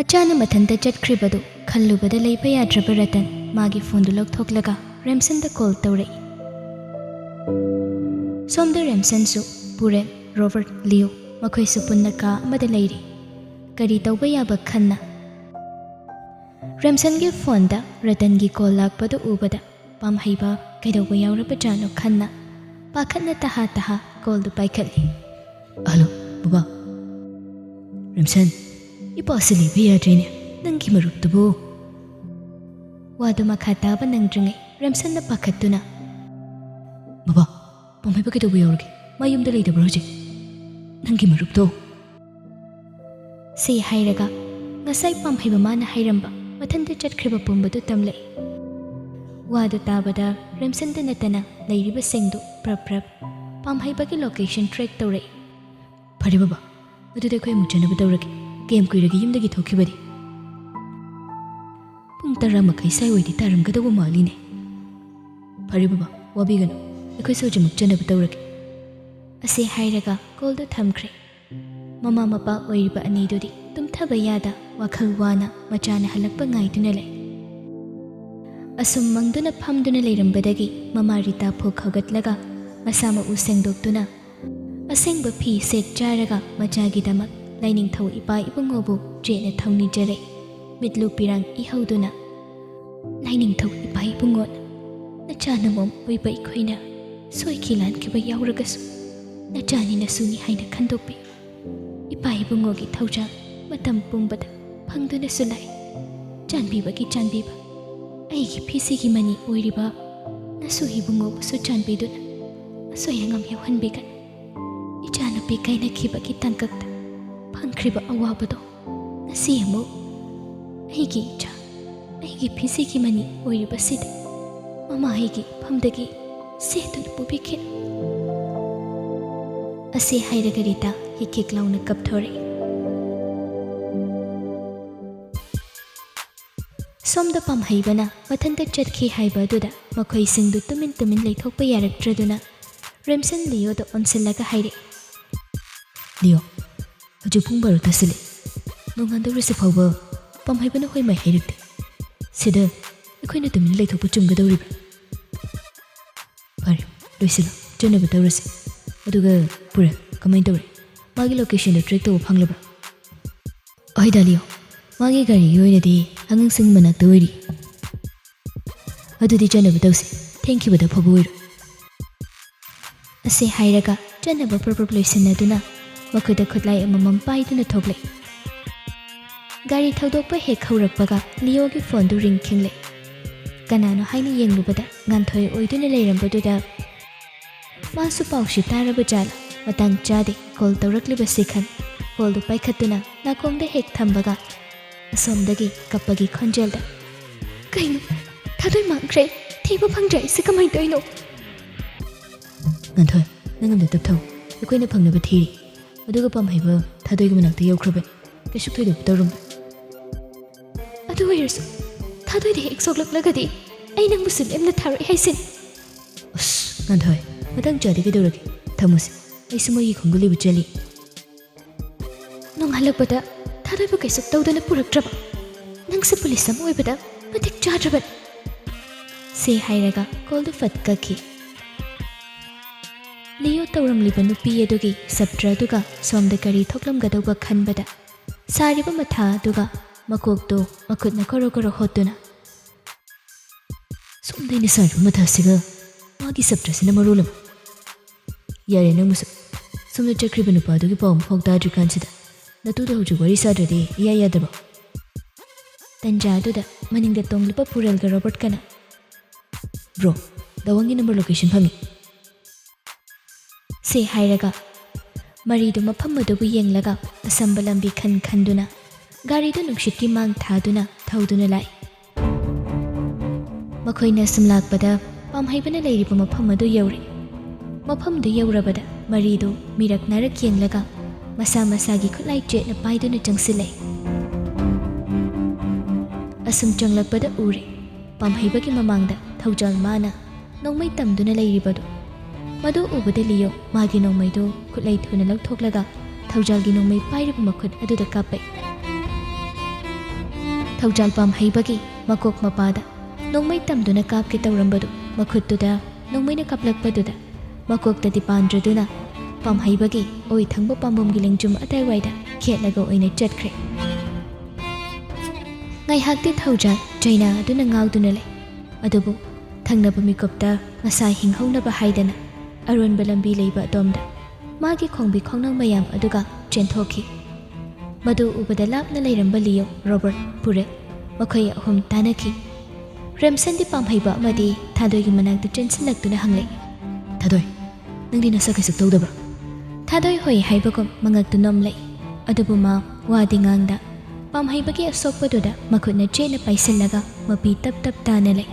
Machana mathanta chatkribadu khallubada leiba yadraba Ratan magi phone logthoklaga Remsen da call tawrei. Somda Remsen su Puren Robert Leo makhoi su punna ka amada leiri. Kari tawba yaba khanna. Remsen gi phone da Ratan gi call lakpadu ubada pamhaiba kaidawba yauraba jano khanna. Pakhatna taha call du paikhatli. Hello, Baba. Remsen, ipasili biya jene. Nanggi maruptubo. Wadu makhataba nangdringai Remsen na pakhatuna. Baba, pamhaiba kaidawba yaurage. Mayumda leidabra hoje. Nanggi marupto. Si hairaga ngasai pamhaiba mana hairamba mathanda chatkriba pumbadu tamlei. Wadu tabada Remsen da natana leiriba sengdu prap pamhaiba ki location track tawrei. Phare Baba, adude khoi muchanaba tawrage. Game kuiragi yumdagi thokibadi. Pung tara makai sai oidi taramgadawa maline. Phare Baba, wabiganu. Ekhoi sojamak chanaba tawrage. Ase hairaga call du thamkhre. Mama mapa oiriba anidudi tumthaba yada wakhal wana machana halakpa ngaiduna lei. Asum mangduna phamduna leirambadagi mama Rita phok haugatlaga masama u sengdoktuna asengba phi set jaraga machagi damak laining thau ipa ibungobu jena thauni jare mitlu pirang ihauduna laining thau ipa ibungon nachana mom oiba ikhoina soikilan kiba yauragasu nachani nasuni haina khandokpi ipa ibungogi thauja matam pungbada phangduna sulai chanbiba aigi pisigi mani oiriba nasu ibungobu su chanbiduna soyangam yauhanbigan ichana pe kaina khibagi tankakta phangkhriba awabado nasi amu aigi icha aigi pisigi mani oiriba sid mama aigi phamdagi setuna pubikhin ase hairagarita hikik launa kapthore somda pamhaibana mathanta chatkhi haiba duda makhoi singdu tumin leithokpa yarakdraduna Remsen Leo da onsilaga haire. Leo, haju pung baru tasile. Nonganda resi phawba pamhaibana hoi mai hairakte. Sida ekhoina tumin leithokpa chumgadawriba. Phare, loisila chanaba tawrasi. Aduga pura kamai tawre. Magi location da track tawa phanglabra. Oida Leo, magi gari yoinadi angang sing manakta oiri. Adudi chanaba tawsi. Thank you bada phawba oiro. Ase hairaga chanaba purpur loisinaduna makhuda khutlai amamam paiduna thoklei. Gari thaudokpa hek haurakpaga Leo gi phone du ring khinglei. Kanano haina yenglubada nganthoi oiduna leirambaduda masu paushi taraba jala matang chade call tawrakliba sikhan call du paikhatuna nakongda hek thambaga asomdagi kappagi khonjelda kaino thadoi mangkre thiba phangrai se kamai toino Nganthoi, nangamda tapthau. Ekhoina phangnaba thiri. Aduga pamhaiba thadoiga manakta yaukhrabe. Kaisuk thoidu tawrum. Adu oirsu thadoide hek soklaklagadi ai nangbu lemna tharai haisin. Us, Nganthoi, matang chade kaidawrage. Thamusi. Ai sumogi khonggulibu chali. Nong halakbada thadoiba kaisuk tawdana puraktraba. Nangse police am oibada matik chadraban. Se hairaga call du fatkaki. Leo tawramliba nupi adugi sabdra duga somda kari thoklamgadawba khanbada sariba matha duga makokdo makhutna koro hotuna somdaina sariba matha siga magi sabdra sina marulam yare namusu somda chakriba nupa adugi pawm phokta adrikansida natuda huju wari sadrade iya yadaba tanja duda maningda tongliba puralga Robert kana bro dawangi number location phangi Se hairaga maridu mafam adubu yenglaga asamba lambi khanduna garidu nukshitki mang thaduna thauduna lai makhoina sumlakpada pamhaibana leiriba mafam adu yauri mafam du yaurabada maridu miraknarak yenglaga masagi khutlai chetna paiduna changsilai asum changlakpada ure pamhaibagi mamangda thaujal mana nongmai tamduna leiribadu Madu ubada Leo magi nongmai do khutlai thuna lakthoklaga thaujalgi nongmai pairiba makhut aduda kapai ꯊꯧꯖꯥꯜ ꯄꯥꯝꯍꯩꯕꯒꯤ ꯃꯀꯣꯛ ꯃꯄꯥꯗ ꯅꯣꯡꯃꯩ ꯇꯝꯗꯨꯅ ꯀꯥꯞꯀꯦ ꯇꯧꯔꯝꯕꯗꯨ ꯃꯈꯨꯠꯇꯨꯗ ꯅꯣꯡꯃꯩꯅ ꯀꯥꯞꯂꯛꯄꯗꯨꯗ ꯃꯀꯣꯛꯇꯗꯤ ꯄꯥꯟꯗ꯭ꯔꯗꯨꯅ ꯄꯥꯝꯍꯩꯕꯒꯤ ꯑꯣꯏ ꯊꯪꯕ ꯄꯥꯝꯕꯣꯝꯒꯤ ꯂꯦꯡꯖꯨꯝ ꯑꯗꯥꯏꯋꯥꯏꯗ ꯈꯦꯠꯂꯒ ꯑꯣꯏꯅ ꯆꯠꯈ꯭ꯔꯦ꯫ ꯉꯥꯏꯍꯥꯛꯇꯤ ꯊꯧꯖꯥꯜ ꯆꯩꯅꯥ ꯑꯗꯨꯅ ꯉꯥꯎꯗꯨꯅ ꯂꯩ, ꯑꯗꯨꯕꯨ ꯊꯪꯅꯕ ꯃꯤꯀꯨꯞꯇ ꯃꯁꯥ ꯍꯤꯡꯍꯧꯅꯕ ꯍꯥꯏꯗꯅ ꯑꯔꯣꯟꯕ ꯂꯝꯕꯤ ꯂꯩꯕ ꯑꯗꯣꯝꯗ ꯃꯥꯒꯤ ꯈꯣꯡꯕꯤ ꯈꯣꯡꯅꯥꯡ ꯃꯌꯥꯝ ꯑꯗꯨꯒ ꯆꯦꯟꯊꯣꯛꯈꯤ꯫ ꯃꯗꯨ ꯎꯕꯗ ꯂꯥꯞꯅ ꯂꯩꯔꯝꯕ ꯂꯤꯌꯣ, ꯔꯣꯕꯔꯠ, ꯄꯨꯔꯦꯜ ꯃꯈꯣꯏ ꯑꯍꯨꯝ ꯇꯥꯟꯅꯈꯤ꯫ ꯔꯦꯝꯁꯟꯗꯤ ꯄꯥꯝꯍꯩꯕ ꯑꯃꯗꯤ ꯊꯥꯗꯣꯏꯒꯤ ꯃꯅꯥꯛꯇ ꯆꯦꯟꯁꯤꯜꯂꯛꯇꯨꯅ ꯍꯪꯂꯛꯏ, ꯊꯥꯗꯣꯏ, ꯅꯪꯗꯤ ꯅꯁꯥ ꯀꯩꯁꯨ ꯇꯧꯗꯕ꯭ꯔꯥ? ꯊꯥꯗꯣꯏ ꯍꯣꯏ ꯍꯥꯏꯕꯒꯨꯝ ꯃꯉꯛꯇꯨ ꯅꯣꯝꯂꯛꯏ, ꯑꯗꯨꯕꯨ ꯃꯥ ꯋꯥꯗꯤ ꯉꯥꯡꯗ ꯄꯥꯝꯍꯩꯕꯒꯤ ꯑꯁꯣꯛꯄꯗꯨꯗ ꯃꯈꯨꯠꯅ ꯆꯦꯠꯅ ꯄꯥꯏꯁꯤꯜꯂꯒ ꯃꯄꯤ ꯇꯞ ꯇꯞ ꯇꯥꯅ ꯂꯩ꯫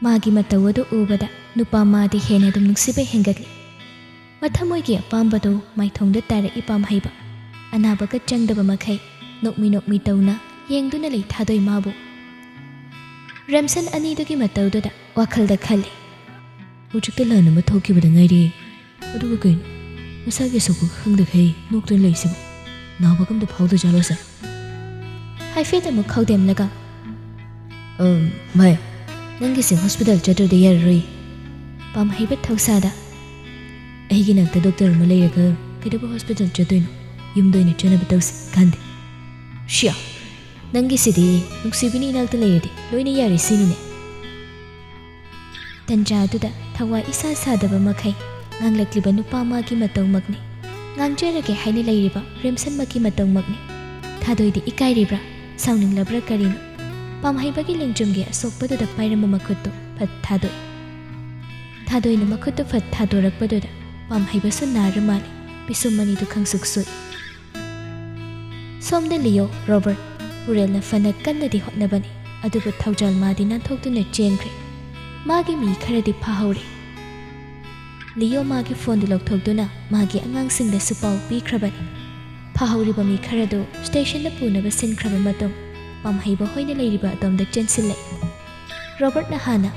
ꯃꯥꯒꯤ ꯃꯇꯧ ꯑꯗꯨ ꯎꯕꯗ ꯅꯨꯄꯥ ꯃꯥꯗꯤ ꯍꯦꯟꯅ ꯑꯗꯨꯝ ꯅꯨꯡꯁꯤꯕ ꯍꯦꯟꯒꯠꯂꯤ꯫ ꯃꯊꯃꯣꯏꯒꯤ ꯑꯄꯥꯝꯕꯗꯨ ꯃꯥꯏꯊꯣꯡꯗ ꯇꯥꯔꯛꯏ ꯄꯥꯝꯍꯩꯕ ꯑꯅꯥꯕꯒ ꯆꯪꯗꯕ ꯃꯈꯩ ꯅꯣꯛꯃꯤ ꯅꯣꯛꯃꯤ ꯇꯧꯅ ꯌꯦꯡꯗꯨꯅ ꯂꯩ ꯊꯥꯗꯣꯏ ꯃꯥꯕꯨ꯫ ꯔꯦꯝꯁꯟ ꯑꯅꯤꯗꯨꯒꯤ ꯃꯇꯧꯗꯨꯗ ꯋꯥꯈꯜꯗ ꯈꯜꯂꯤ, ꯍꯧꯖꯤꯛꯇ ꯂꯥꯟ ꯑꯃ ꯊꯣꯛꯈꯤꯕꯗ ꯉꯥꯏꯔꯤ, ꯑꯗꯨꯒ ꯀꯩꯅꯣ ꯃꯁꯥꯒꯤ ꯑꯁꯣꯛꯄ ꯈꯪꯗꯈꯩ ꯅꯣꯛꯇꯨꯅ ꯂꯩꯁꯤꯕꯨ? ꯅꯥꯕꯒ ꯑꯝꯇ ꯐꯥꯎꯗꯖꯥꯠꯂꯣꯁꯦ? ꯍꯥꯏꯐꯦꯠ ꯑꯃꯨꯛ ꯈꯧꯗꯦꯝꯂꯒ, ꯚꯥꯏ, ꯅꯪꯒꯤꯁꯦ ꯍꯣꯁꯄꯤꯇꯥꯜ ꯆꯠꯇ꯭ꯔꯗꯤ ꯌꯥꯔꯔꯣꯏ꯫ ꯄꯥꯝꯍꯩꯕ ꯊꯧꯁꯥꯗ, ꯑꯩꯒꯤ ꯅꯥꯛꯇ ꯗꯣꯛꯇꯔ ꯑꯃ ꯂꯩꯔꯒ ꯀꯩꯗꯧꯕ ꯍꯣꯁꯄꯤꯇꯥꯜ ꯆꯠꯇꯣꯏꯅꯣ? ꯌꯨꯝꯗ ꯑꯣꯏꯅ ꯆꯠꯅꯕ ꯇꯧꯁꯤ ꯀꯥꯟꯗꯦ꯫ ꯁꯤꯌꯥ, ꯅꯪꯒꯤꯁꯤꯗꯤ ꯅꯨꯡꯁꯤꯕꯤꯅꯤ ꯏꯅꯥꯛꯇ ꯂꯩꯔꯗꯤ ꯂꯣꯏꯅ ꯌꯥꯔꯦ ꯁꯤꯅꯤꯅꯦ꯫ ꯇꯟꯖꯥ ꯑꯗꯨꯗ ꯊꯋꯥꯏ ꯏꯁꯥ ꯁꯥꯗꯕ ꯃꯈꯩ ꯉꯥꯡꯂꯛꯂꯤꯕ ꯅꯨꯄꯥ ꯃꯥꯒꯤ ꯃꯇꯧꯃꯛꯅꯤ, ꯉꯥꯡꯖꯔꯒꯦ ꯍꯥꯏꯅ ꯂꯩꯔꯤꯕ ꯔꯦꯝꯁꯟꯃꯛꯀꯤ ꯃꯇꯧꯃꯛꯅꯤ꯫ ꯊꯥꯗꯣꯏꯗꯤ ꯏꯀꯥꯏꯔꯤꯕ꯭ꯔꯥ ꯁꯥꯎꯅꯤꯡꯂꯕ꯭ꯔꯥ ꯀꯔꯤꯅꯣ? ꯄꯥꯝꯍꯩꯕꯒꯤ ꯂꯦꯡꯖꯨꯝꯒꯤ ꯑꯁꯣꯛꯄꯗꯨꯗ ꯄꯥꯏꯔꯝꯕ ꯃꯈꯨꯠꯇꯨ ꯐꯠ ꯊꯥꯗꯣꯏ꯫ ꯊꯥꯗꯣꯏꯅ ꯃꯈꯨꯠꯇꯨ ꯐꯠ ꯊꯥꯗꯣꯔꯛꯄꯗꯨꯗ ꯄꯥꯝꯍꯩꯕꯁꯨ ꯅꯥꯔ ꯃꯥꯜꯂꯤ, ꯄꯤꯁꯨꯝ ꯑꯅꯤꯗꯨ ꯈꯪꯁꯨꯛ ꯁꯨꯏ꯫ ꯁꯣꯝꯗ ꯂꯤꯌꯣ, ꯔꯣꯕꯔꯠ, ꯄꯨꯔꯦꯜꯅ ꯐꯅ ꯀꯟꯅꯗꯤ ꯍꯣꯠꯅꯕꯅꯤ, ꯑꯗꯨꯕꯨ ꯊꯧꯖꯥꯜ ꯃꯥꯗꯤ ꯅꯥꯟꯊꯣꯛꯇꯨꯅ ꯆꯦꯟꯈ꯭ꯔꯦ꯫ ꯃꯥꯒꯤ ꯃꯤ ꯈꯔꯗꯤ ꯐꯥꯍꯧꯔꯦ꯫ ꯂꯤꯌꯣ ꯃꯥꯒꯤ ꯐꯣꯟꯗꯨ ꯂꯧꯊꯣꯛꯇꯨꯅ ꯃꯥꯒꯤ ꯑꯉꯥꯡꯁꯤꯡꯗꯁꯨ ꯄꯥꯎ ꯄꯤꯈ꯭ꯔꯕꯅꯤ꯫ ꯐꯥꯍꯧꯔꯤꯕ ꯃꯤ ꯈꯔꯗꯨ ꯁ꯭ꯇꯦꯁꯟꯗ ꯄꯨꯅꯕ ꯁꯤꯟꯈ꯭ꯔꯕ ꯃꯇꯨꯡ ꯄꯥꯝꯍꯩꯕ ꯍꯣꯏꯅ ꯂꯩꯔꯤꯕ ꯑꯗꯣꯝꯗ ꯆꯦꯟꯁꯤꯜꯂꯛꯏ꯫ ꯔꯣꯕꯔꯠꯅ ꯍꯥꯟꯅ,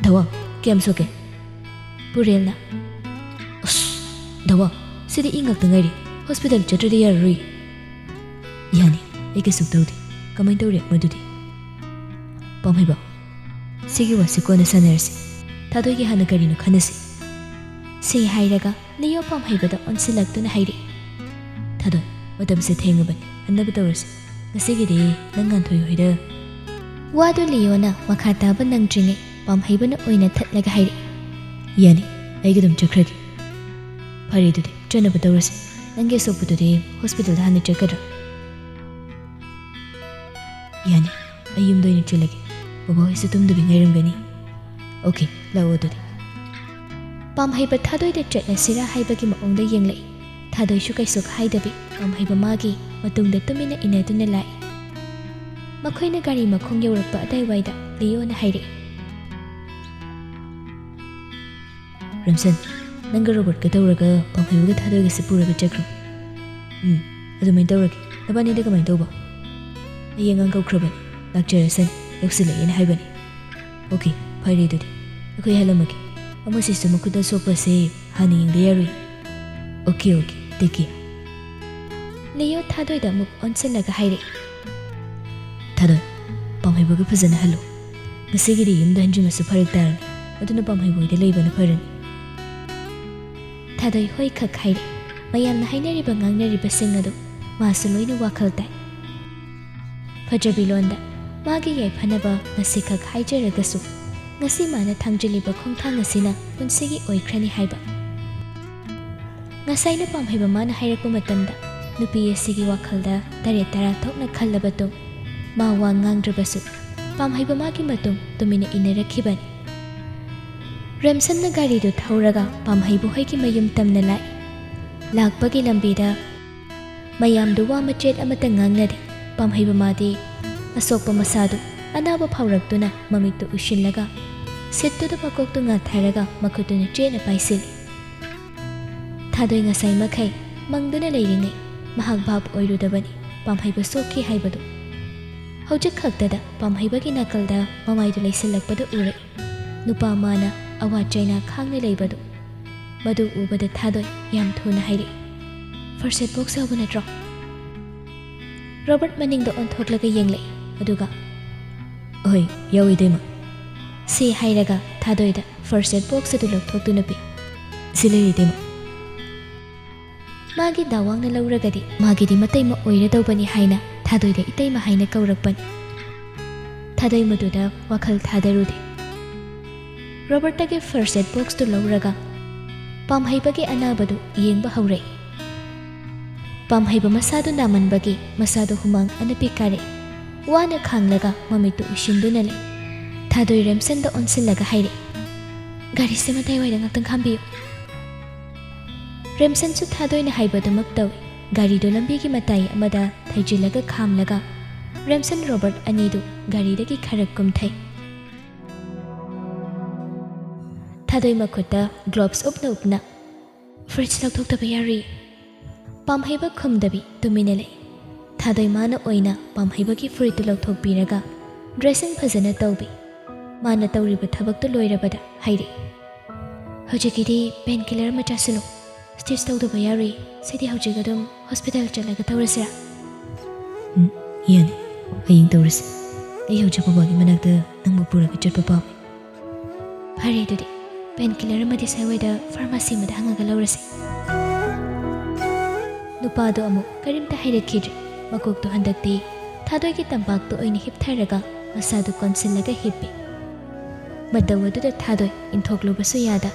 ꯙꯋꯥ, ꯀꯌꯥꯝ ꯁꯣꯛꯀꯦ? ꯄꯨꯔꯦꯜꯅ, ꯑꯁ ꯙꯋꯥ, ꯁꯤꯗꯤ ꯏ ꯉꯥꯛꯇ ꯉꯥꯏꯔꯤ, ꯍꯣꯁꯄꯤꯇꯥꯜ ꯆꯠꯇ꯭ꯔꯗꯤ ꯌꯥꯔꯔꯣꯏ꯫ ꯌꯥꯅꯤ, ꯑꯩ ꯀꯩꯁꯨ ꯇꯧꯗꯦ꯫ ꯀꯃꯥꯏꯅ ꯇꯧꯔꯦ ꯃꯗꯨꯗꯤ? ꯄꯥꯝꯍꯩꯕ, ꯁꯤꯒꯤ ꯋꯥꯁꯤ ꯀꯣꯟꯅ ꯁꯥꯟꯅꯔꯁꯤ, ꯊꯥꯗꯣꯏꯒꯤ ꯍꯥꯟꯅ ꯀꯔꯤꯅꯣ ꯈꯟꯅꯁꯤ꯫ ꯁꯤ ꯍꯥꯏꯔꯒ ꯂꯤꯌꯣ ꯄꯥꯝꯍꯩꯕꯗ ꯑꯣꯟꯁꯤꯜꯂꯛꯇꯨꯅ ꯍꯥꯏꯔꯛꯏ, ꯊꯥꯗꯣꯏ, ꯃꯇꯝꯁꯦ ꯊꯦꯡꯉꯕꯅꯤ, ꯍꯟꯅꯕ ꯇꯧꯔꯁꯤ꯫ ꯉꯁꯤꯒꯤꯗꯤ ꯅꯪ ꯉꯥꯟꯊꯣꯏ ꯍꯣꯏꯗ꯫ ꯋꯥꯗꯨ ꯂꯤꯌꯣꯅ ꯃꯈꯥ ꯇꯥꯕ ꯅꯪꯗ꯭ꯔꯤꯉꯩ ꯄꯥꯝꯍꯩꯕꯅ ꯑꯣꯏꯅ ꯊꯠꯂꯒ ꯍꯥꯏꯔꯛꯏ, ꯌꯥꯅꯤ, ꯑꯩꯒꯤ ꯑꯗꯨꯝ ꯆꯠꯈ꯭ꯔꯒꯦ꯫ ꯐꯔꯦ ꯑꯗꯨꯗꯤ ꯆꯠꯅꯕ ꯇꯧꯔꯁꯤ꯫ ꯅꯪꯒꯤ ꯑꯁꯣꯛꯄꯗꯨꯗꯤ ꯍꯣꯁꯄꯤꯇꯥꯜꯗ ꯍꯥꯟꯅ ꯆꯠꯀꯗ꯭ꯔꯥ? ꯌꯥꯅꯤ, ꯑꯩ ꯌꯨꯝꯗ ꯑꯣꯏꯅ ꯆꯠꯂꯒꯦ, ꯕꯕꯥ ꯍꯣꯏꯁꯨ ꯇꯨꯝꯗꯕꯤ ꯉꯥꯏꯔꯝꯒꯅꯤ꯫ ꯑꯣꯀꯦ, ꯂꯥꯛꯑꯣ ꯑꯗꯨꯗꯤ꯫ ꯄꯥꯝꯍꯩꯕ ꯊꯥꯗꯣꯏꯗ ꯆꯠꯂꯁꯤꯔꯥ ꯍꯥꯏꯕꯒꯤ ꯃꯑꯣꯡꯗ ꯌꯦꯡꯂꯛꯏ꯫ ꯊꯥꯗꯣꯏꯁꯨ ꯀꯩꯁꯨ ꯍꯥꯏꯗꯕꯤ ꯄꯥꯝꯍꯩꯕ ꯃꯥꯒꯤ ꯃꯇꯨꯡꯗ ꯇꯨꯃꯤꯟꯅ ꯏꯟꯅꯗꯨꯅ ꯂꯥꯛꯏ꯫ ꯃꯈꯣꯏꯅ ꯒꯥꯔꯤ ꯃꯈꯣꯡ ꯌꯧꯔꯛꯄ ꯑꯗꯥꯏꯋꯥꯏꯗ ꯂꯤꯌꯣꯅ ꯍꯥꯏꯔꯛꯏ, ꯔꯦꯝꯁꯟ, ꯅꯪꯒ ꯔꯣꯕꯔꯠꯀ ꯇꯧꯔꯒ ꯄꯥꯝꯍꯩꯕꯒ ꯊꯥꯗꯣꯏꯒꯁꯦ ꯄꯨꯔꯒ ꯆꯠꯈ꯭ꯔꯣ꯫ ꯑꯗꯨꯃꯥꯏꯅ ꯇꯧꯔꯒꯦ꯫ ꯅꯕꯥꯅꯤꯗ ꯀꯃꯥꯏꯅ ꯇꯧꯕ? ꯑꯩ ꯑꯉꯥꯡ ꯀꯧꯈ꯭ꯔꯕꯅꯤ, ꯂꯥꯛꯆꯔꯁꯅꯤ, ꯌꯧꯁꯤꯜꯂꯛꯑꯦꯅ ꯍꯥꯏꯕꯅꯤ꯫ ꯑꯣꯀꯦ, ꯐꯔꯦ ꯑꯗꯨꯗꯤ ꯑꯩꯈꯣꯏ ꯍꯜꯂꯝꯃꯒꯦ꯫ ꯑꯃꯁꯤꯁꯨ ꯃꯈꯨꯠꯇ ꯁꯣꯛꯄꯁꯦ ꯍꯥꯟꯅ ꯌꯦꯡꯕ ꯌꯥꯔꯣꯏ꯫ Okay, take care. ꯂꯤꯌꯣ ꯊꯥꯗꯣꯏꯗ ꯑꯃꯨꯛ ꯑꯣꯟꯁꯤꯜꯂꯒ ꯍꯥꯏꯔꯛꯏ, ꯊꯥꯗꯣꯏ, ꯄꯥꯝꯍꯩꯕꯒ ꯐꯖꯅ ꯍꯜꯂꯨ꯫ ꯉꯁꯤꯒꯤꯗꯤ ꯌꯨꯝꯗ ꯍꯟꯖꯤꯟꯕꯁꯨ ꯐꯔꯛ ꯇꯥꯔꯅꯤ, ꯑꯗꯨꯅ ꯄꯥꯝꯍꯩꯕ ꯍꯣꯏꯗ ꯂꯩꯕꯅ ꯐꯔꯅꯤ꯫ ꯊꯥꯗꯣꯏ ꯍꯣꯏ ꯈꯛ ꯍꯥꯏꯔꯛꯏ꯫ ꯃꯌꯥꯝꯅ ꯍꯥꯏꯅꯔꯤꯕ ꯉꯥꯡꯅꯔꯤꯕꯁꯤꯡ ꯑꯗꯨ ꯃꯥꯁꯨ ꯂꯣꯏꯅ ꯋꯥꯈꯜ ꯇꯥꯏ꯫ ꯐꯖꯕꯤ ꯂꯣꯟꯗ ꯃꯥꯒꯤ ꯌꯥꯏꯐꯅꯕ ꯉꯁꯤꯈꯛ ꯍꯥꯏꯖꯔꯒꯁꯨ ꯉꯁꯤ ꯃꯥꯅ ꯊꯥꯡꯖꯤꯜꯂꯤꯕ ꯈꯣꯡꯊꯥꯡ ꯑꯁꯤꯅ ꯄꯨꯟꯁꯤꯒꯤ ꯑꯣꯏꯈ꯭ꯔꯅꯤ ꯍꯥꯏꯕ꯫ ꯉꯁꯥꯏꯅ ꯄꯥꯝꯍꯩꯕ ꯃꯥꯅ ꯍꯥꯏꯔꯛꯄ ꯃꯇꯝꯗ ꯅꯨꯄꯤ ꯑꯁꯤꯒꯤ ꯋꯥꯈꯜꯗ ꯇꯔꯦꯠ ꯇꯔꯥ ꯊꯣꯛꯅ ꯈꯜꯂꯕ ꯇꯨꯡ ꯃꯥ ꯋꯥ ꯉꯥꯡꯗ꯭ꯔꯕꯁꯨ ꯄꯥꯝꯍꯩꯕ ꯃꯥꯒꯤ ꯃꯇꯨꯡ ꯇꯨꯃꯤꯟꯅ ꯏꯟꯅꯔꯛꯈꯤꯕꯅꯤ꯫ ꯔꯦꯝꯁꯟꯅ ꯒꯥꯔꯤꯗꯨ ꯊꯧꯔꯒ ꯄꯥꯝꯍꯩꯕ ꯍꯣꯏꯒꯤ ꯃꯌꯨꯝ ꯇꯝꯅ ꯂꯥꯛꯏ꯫ ꯂꯥꯛꯄꯒꯤ ꯂꯝꯕꯤꯗ ꯃꯌꯥꯝꯗꯨ ꯋꯥ ꯃꯆꯦꯠ ꯑꯃꯠꯇ ꯉꯥꯡꯅꯗꯦ꯫ ꯄꯥꯝꯍꯩꯕ ꯃꯥꯗꯤ ꯑꯁꯣꯛꯄ ꯃꯁꯥꯗꯨ ꯑꯅꯥꯕ ꯐꯥꯎꯔꯛꯇꯨꯅ ꯃꯃꯤꯠꯇꯨ ꯎꯏꯁꯤꯜꯂꯒ ꯁꯤꯠꯇꯨꯗ ꯃꯀꯣꯛꯇꯨ ꯉꯥꯊꯔꯒ ꯃꯈꯨꯠꯇꯨꯅ ꯆꯦꯠꯅ ꯄꯥꯏꯁꯤꯜꯂꯤ꯫ ꯊꯥꯗꯣꯏ ꯉꯁꯥꯏ ꯃꯈꯩ ꯃꯪꯗꯨꯅ ꯂꯩꯔꯤꯉꯩ ꯃꯍꯥꯛ ꯚꯥꯞ ꯑꯣꯏꯔꯨꯗꯕꯅꯤ ꯄꯥꯝꯍꯩꯕ ꯁꯣꯛꯈꯤ ꯍꯥꯏꯕꯗꯨ꯫ ꯍꯧꯖꯤꯛ ꯈꯛꯇꯗ ꯄꯥꯝꯍꯩꯕꯒꯤ ꯅꯥꯀꯜꯗ ꯃꯃꯥꯏꯗꯨ ꯂꯩꯁꯤꯜꯂꯛꯄꯗ ꯎꯔꯛꯏ꯫ ꯅꯨꯄꯥ ꯃꯥꯅ ꯑꯋꯥ ꯆꯩꯅꯥ ꯈꯥꯡꯅ ꯂꯩꯕꯗꯨ꯫ ꯃꯗꯨ ꯎꯕꯗ ꯊꯥꯗꯣꯏ ꯌꯥꯝ ꯊꯨꯅ ꯍꯥꯏꯔꯛꯏ, ꯐꯔꯁ ꯑꯦꯗ ꯕꯣꯛꯁ ꯌꯥꯎꯕ ꯅꯠꯇ꯭ꯔꯣ? ꯔꯣꯕꯔꯠ ꯃꯅꯤꯡꯗ ꯑꯣꯟꯊꯣꯛꯂꯒ ꯌꯦꯡꯂꯛꯏ ꯑꯗꯨꯒ ꯑꯍꯣꯏ ꯌꯥꯎꯏ ꯏꯇꯩꯃ ꯁꯤ ꯍꯥꯏꯔꯒ ꯊꯥꯗꯣꯏꯗ ꯐꯔꯁ ꯑꯦꯗ ꯕꯣꯛꯁ ꯑꯗꯨ ꯂꯧꯊꯣꯛꯇꯨꯅ ꯄꯤ꯫ ꯁꯤ ꯂꯩꯔꯤ ꯏꯇꯩꯃ꯫ ꯃꯥꯒꯤ ꯗꯥꯋꯥꯡꯅ ꯂꯧꯔꯒꯗꯤ ꯃꯥꯒꯤꯗꯤ ꯃꯇꯩꯃ ꯑꯣꯏꯔꯗꯧꯕꯅꯤ ꯍꯥꯏꯅ ꯊꯥꯗꯣꯏꯗ ꯏꯇꯩꯃ ꯍꯥꯏꯅ ꯀꯧꯔꯛꯄꯅꯤ꯫ ꯊꯥꯗꯣꯏ ꯃꯗꯨꯗ ꯋꯥꯈꯜ ꯊꯥꯗꯔꯨꯗꯦ꯫ ꯔꯣꯕꯔꯠꯇꯒꯤ ꯐꯔꯁ ꯑꯦꯗ ꯕꯣꯛꯁꯇꯨ ꯂꯧꯔꯒ ꯄꯥꯝꯍꯩꯕꯒꯤ ꯑꯅꯥꯕꯗꯨ ꯌꯦꯡꯕ ꯍꯧꯔꯛꯏ꯫ ꯄꯥꯝꯍꯩꯕ ꯃꯁꯥꯗꯨ ꯅꯥꯃꯟꯕꯒꯤ ꯃꯁꯥꯗꯨ ꯍꯨꯃꯥꯡ ꯑꯅꯞꯄꯤ ꯀꯥꯔꯛꯏ꯫ ꯋꯥꯅ ꯈꯥꯡꯂꯒ ꯃꯃꯤꯠꯇꯨ ꯎꯏꯁꯤꯟꯗꯨꯅ ꯂꯩ꯫ ꯊꯥꯗꯣꯏ ꯔꯦꯝꯁꯟꯗ ꯑꯣꯟꯁꯤꯜꯂꯒ ꯍꯥꯏꯔꯛꯏ, ꯒꯥꯔꯤꯁꯦ ꯃꯇꯥꯏꯋꯥꯏꯗ ꯉꯥꯛꯇꯪ ꯈꯥꯝꯕꯤꯌꯨ꯫ ꯔꯦꯝꯁꯟꯁꯨ ꯊꯥꯗꯣꯏꯅ ꯍꯥꯏꯕꯗꯨꯃꯛ ꯇꯧꯏ꯫ ꯒꯥꯔꯤꯗꯨ ꯂꯝꯕꯤꯒꯤ ꯃꯇꯥꯏ ꯑꯃꯗ ꯊꯩꯖꯤꯜꯂꯒ ꯈꯥꯝꯂꯒ ꯔꯦꯝꯁꯟ ꯔꯣꯕꯔꯠ ꯑꯅꯤꯗꯨ ꯒꯥꯔꯤꯗꯒꯤ ꯈꯔ ꯀꯨꯝꯊꯩ꯫ ꯊꯥꯗꯣꯏ ꯃꯈꯨꯠꯇ ꯒ꯭ꯂꯣꯚꯁ ꯎꯞꯅ ꯎꯞꯅ ꯐ꯭ꯔꯤꯖ ꯂꯧꯊꯣꯛꯇꯕ ꯌꯥꯔꯣꯏ꯫ ꯄꯥꯝꯍꯩꯕ ꯈꯨꯝꯗꯕꯤ ꯇꯨꯃꯤꯟꯅ ꯂꯩ꯫ ꯊꯥꯗꯣꯏ ꯃꯥꯅ ꯑꯣꯏꯅ ꯄꯥꯝꯍꯩꯕꯒꯤ ꯐꯨꯔꯤꯠꯇꯨ ꯂꯧꯊꯣꯛꯄꯤꯔꯒ ꯗ꯭ꯔꯦꯁꯤꯡ ꯐꯖꯅ ꯇꯧꯕꯤ꯫ ꯃꯥꯅ ꯇꯧꯔꯤꯕ ꯊꯕꯛꯇꯨ ꯂꯣꯏꯔꯕꯗ ꯍꯥꯏꯔꯛꯏ, ꯍꯧꯖꯤꯛꯀꯤꯗꯤ ꯄꯦꯟ ꯀꯤꯂꯔ ꯑꯃ ꯆꯥꯁꯤꯜꯂꯨ, ꯁ꯭ꯇꯤꯆ ꯇꯧꯗꯕ ꯌꯥꯔꯣꯏ꯫ ꯁꯤꯗꯤ ꯍꯧꯖꯤꯛ ꯑꯗꯨꯝ ꯍꯣꯁꯄꯤꯇꯥꯜ ꯆꯠꯂꯒ ꯇꯧꯔꯁꯤꯔꯥ? ꯌꯥꯅꯤ, ꯍꯌꯦꯡ ꯇꯧꯔꯁꯤ꯫ ꯑꯩ ꯍꯧꯖꯤꯛ ꯕꯕꯥꯒꯤ ꯃꯅꯥꯛꯇ ꯅꯪꯕꯨ ꯄꯨꯔꯒ ꯆꯠꯄ ꯄꯥꯝꯃꯤ꯫ ꯐꯔꯦ ꯑꯗꯨꯗꯤ ꯄꯦꯟ ꯀꯤꯂꯔ ꯑꯃꯗꯤ ꯁ꯭ꯋꯥꯏꯋꯥꯏꯗ ꯐꯥꯔꯃꯥꯁꯤ ꯑꯃꯗ ꯍꯪꯉꯒ ꯂꯧꯔꯁꯤ꯫ ꯅꯨꯄꯥꯗꯣ ꯑꯃꯨꯛ ꯀꯔꯤꯝꯇ ꯍꯥꯏꯔꯛꯈꯤꯗ꯭ꯔꯦ꯫ ꯃꯀꯣꯛꯇꯣ ꯍꯟꯗꯛꯇꯤ ꯊꯥꯗꯣꯏꯒꯤ ꯇꯝꯄꯥꯛꯇ ꯑꯣꯏꯅ ꯍꯤꯞꯊꯔꯒ ꯃꯁꯥꯗꯨ ꯀꯣꯟꯁꯤꯜꯂꯒ ꯍꯤꯞꯄꯤ꯫ ꯃꯇꯧ ꯑꯗꯨꯗ ꯊꯥꯗꯣꯏ ꯏꯟꯊꯣꯛꯂꯨꯕꯁꯨ ꯌꯥꯗ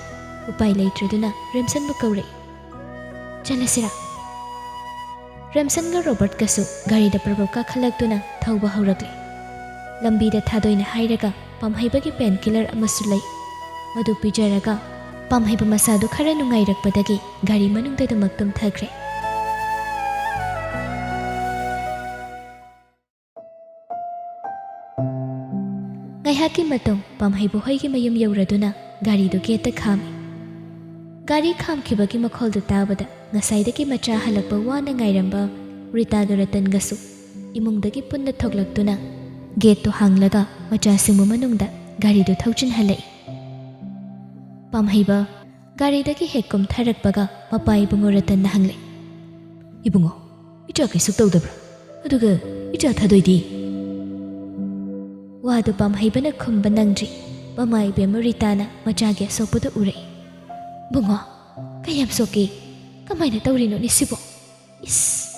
ꯎꯄꯥꯏ ꯂꯩꯇ꯭ꯔꯗꯨꯅ ꯔꯦꯝꯁꯟꯕꯨ ꯀꯧꯔꯛꯏ, ꯆꯠꯂꯁꯤꯔꯥ? ꯔꯦꯝꯁꯟꯒ ꯔꯣꯕꯔꯠꯀꯁꯨ ꯒꯥꯔꯤꯗ ꯄ꯭ꯔꯕꯞ ꯀꯥꯈꯠꯂꯛꯇꯨꯅ ꯊꯧꯕ ꯍꯧꯔꯛꯂꯤ꯫ ꯂꯝꯕꯤꯗ ꯊꯥꯗꯣꯏꯅ ꯍꯥꯏꯔꯒ ꯄꯥꯝꯍꯩꯕꯒꯤ ꯄꯦꯟ ꯀꯤꯂꯔ ꯑꯃꯁꯨ ꯂꯩ꯫ ꯃꯗꯨ ꯄꯤꯖꯔꯒ ꯄꯥꯝꯍꯩꯕ ꯃꯁꯥꯗꯨ ꯈꯔ ꯅꯨꯡꯉꯥꯏꯔꯛꯄꯗꯒꯤ ꯒꯥꯔꯤ ꯃꯅꯨꯡꯗꯗꯨꯃꯛ ꯇꯨꯝꯊꯈ꯭ꯔꯦ꯫ ꯉꯥꯏꯍꯥꯛꯀꯤ ꯃꯇꯨꯡ ꯄꯥꯝꯍꯩꯕ ꯍꯣꯏꯒꯤ ꯃꯌꯨꯝ ꯌꯧꯔꯗꯨꯅ ꯒꯥꯔꯤꯗꯨ ꯒꯦꯠꯇ ꯈꯥꯝꯃꯤ꯫ ꯒꯥꯔꯤ ꯈꯥꯝꯈꯤꯕꯒꯤ ꯃꯈꯣꯜꯗꯨ ꯇꯥꯕꯗ ꯉꯁꯥꯏꯗꯒꯤ ꯃꯆꯥ ꯍꯜꯂꯛꯄ ꯋꯥꯅ ꯉꯥꯏꯔꯝꯕ ꯔꯤꯇꯥꯒ ꯔꯇꯟꯒꯁꯨ ꯏꯃꯨꯡꯗꯒꯤ ꯄꯨꯟꯅ ꯊꯣꯛꯂꯛꯇꯨꯅ ꯒꯦꯠꯇꯨ ꯍꯥꯡꯂꯒ ꯃꯆꯥꯁꯤꯡꯕꯨ ꯃꯅꯨꯡꯗ ꯒꯥꯔꯤꯗꯨ ꯊꯧꯖꯤꯟꯍꯜꯂꯛꯏ꯫ ꯄꯥꯝꯍꯩꯕ ꯒꯥꯔꯤꯗꯒꯤ ꯍꯦꯛ ꯀꯨꯝꯊꯔꯛꯄꯒ ꯃꯄꯥ ꯏꯕꯨꯡꯉꯣ ꯔꯇꯟꯅ ꯍꯪꯂꯛꯏ, ꯏꯕꯨꯡꯉꯣ, ꯏꯆꯥ ꯀꯩꯁꯨ ꯇꯧꯗꯕ꯭ꯔꯥ? ꯑꯗꯨꯒ ꯏꯆꯥ ꯊꯥꯗꯣꯏꯗꯤ? ꯋꯥꯗꯨ ꯄꯥꯝꯍꯩꯕꯅ ꯈꯨꯝꯕ ꯅꯪꯗ꯭ꯔꯤ ꯃꯃꯥ ꯏꯕꯦꯝꯃ ꯔꯤꯇꯥꯅ ꯃꯆꯥꯒꯤ ꯑꯁꯣꯛꯄꯗꯨ ꯎꯔꯛꯏ꯫ ꯕꯨꯡꯉꯣ, ꯀꯌꯥꯝ ꯁꯣꯛꯀꯦ? ꯀꯃꯥꯏꯅ ꯇꯧꯔꯤꯅꯣꯅꯦ ꯁꯤꯕꯣ? ꯏꯁ,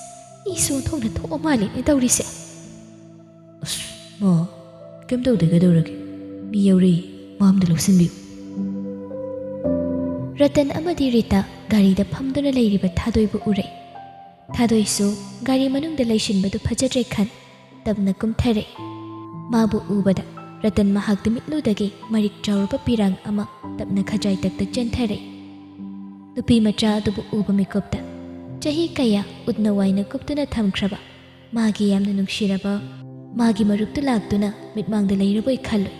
ꯏꯁꯨ ꯑꯣꯟꯊꯣꯛꯅ ꯊꯣꯛꯑ ꯃꯥꯜꯂꯦꯅꯦ ꯇꯧꯔꯤꯁꯦ꯫ ꯑꯁ ꯃꯥ, ꯀꯩꯝ ꯇꯧꯗꯦ, ꯀꯩꯗꯧꯔꯒꯦ? ꯃꯤ ꯌꯧꯔꯛꯏ, ꯃꯥ ꯑꯝꯇ ꯂꯧꯁꯤꯟꯕꯤꯌꯨ꯫ ꯔꯇꯟ ꯑꯃꯗꯤ ꯔꯤꯇꯥ ꯒꯥꯔꯤꯗ ꯐꯝꯗꯨꯅ ꯂꯩꯔꯤꯕ ꯊꯥꯗꯣꯏꯕꯨ ꯎꯔꯛꯏ꯫ ꯊꯥꯗꯣꯏꯁꯨ ꯒꯥꯔꯤ ꯃꯅꯨꯡꯗ ꯂꯩꯁꯤꯟꯕꯗꯨ ꯐꯖꯗ꯭ꯔꯦ ꯈꯟ ꯇꯞꯅ ꯀꯨꯝꯊꯔꯛꯏ꯫ ꯃꯥꯕꯨ ꯎꯕꯗ ꯔꯇꯟ ꯃꯍꯥꯛꯇꯤ ꯃꯤꯠꯂꯨꯗꯒꯤ ꯃꯔꯤꯛ ꯆꯥꯎꯔꯕ ꯄꯤꯔꯥꯡ ꯑꯃ ꯇꯞꯅ ꯈꯖꯥꯏ ꯇꯛꯇ ꯆꯦꯟꯊꯔꯛꯏ꯫ ꯅꯨꯄꯤ ꯃꯆꯥ ꯑꯗꯨꯕꯨ ꯎꯕ ꯃꯤꯀꯨꯞꯇ ꯆꯍꯤ ꯀꯌꯥ ꯎꯠꯅ ꯋꯥꯏꯅ ꯀꯨꯞꯇꯨꯅ ꯊꯝꯈ꯭ꯔꯕ ꯃꯥꯒꯤ ꯌꯥꯝꯅ ꯅꯨꯡꯁꯤꯔꯕ ꯃꯥꯒꯤ ꯃꯔꯨꯞꯇꯨ ꯂꯥꯛꯇꯨꯅ ꯃꯤꯠꯃꯥꯡꯗ ꯂꯩꯔꯕꯣꯏ ꯈꯜꯂꯨꯏ꯫